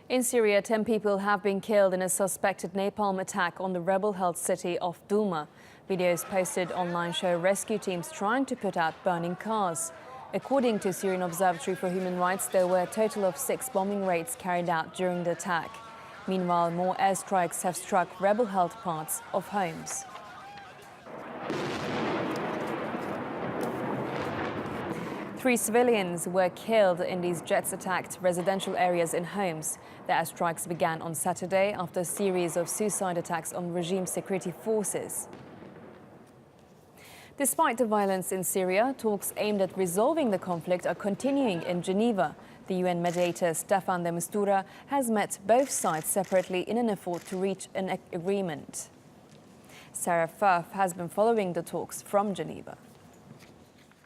In Syria, 10 people have been killed in a suspected napalm attack on the rebel-held city of Douma. Videos posted online show rescue teams trying to put out burning cars. According to Syrian Observatory for Human Rights, there were a total of 6 bombing raids carried out during the attack. Meanwhile, more airstrikes have struck rebel-held parts of homes. Three civilians were killed in these jets-attacked residential areas in homes. The airstrikes began on Saturday after a series of suicide attacks on regime security forces. Despite the violence in Syria, talks aimed at resolving the conflict are continuing in Geneva. The UN mediator Staffan de Mistura has met both sides separately in an effort to reach an agreement. Sarah Firth has been following the talks from Geneva.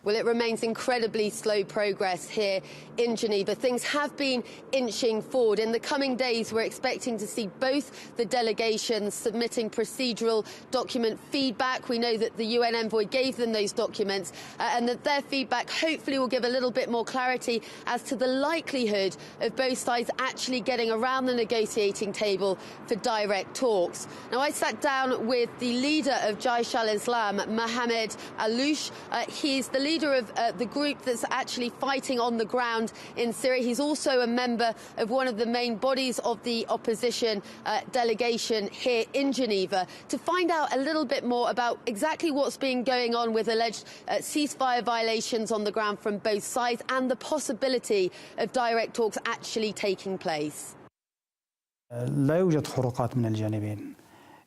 Well, it remains incredibly slow progress here in Geneva. Things have been inching forward. In the coming days, we're expecting to see both the delegations submitting procedural document feedback. We know that the UN envoy gave them those documents and that their feedback hopefully will give a little bit more clarity as to the likelihood of both sides actually getting around the negotiating table for direct talks. Now, I sat down with the leader of Jaish al-Islam, Mohammed Aloush. He's the leader of the group that's actually fighting on the ground in Syria. He's also a member of one of the main bodies of the opposition delegation here in Geneva, to find out a little bit more about exactly what's been going on with alleged ceasefire violations on the ground from both sides and the possibility of direct talks actually taking place.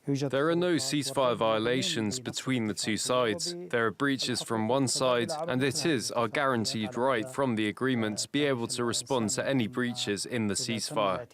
There are no ceasefire violations between the two sides. There are breaches from one side, and it is our guaranteed right from the agreement to be able to respond to any breaches in the ceasefire.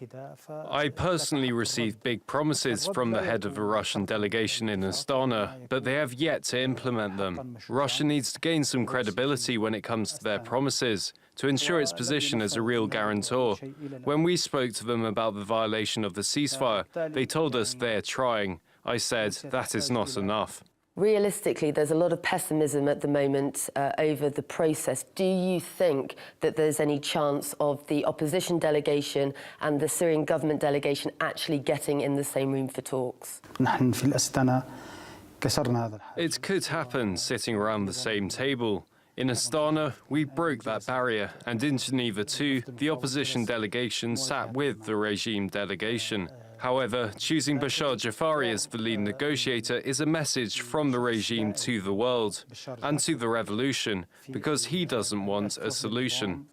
I personally received big promises from the head of a Russian delegation in Astana, but they have yet to implement them. Russia needs to gain some credibility when it comes to their promises, to ensure its position as a real guarantor. When we spoke to them about the violation of the ceasefire, they told us they are trying. I said, that is not enough. Realistically, there's a lot of pessimism at the moment over the process. Do you think that there's any chance of the opposition delegation and the Syrian government delegation actually getting in the same room for talks? It could happen sitting around the same table. In Astana, we broke that barrier, and in Geneva too, the opposition delegation sat with the regime delegation. However, choosing Bashar Jafari as the lead negotiator is a message from the regime to the world and to the revolution, because he doesn't want a solution.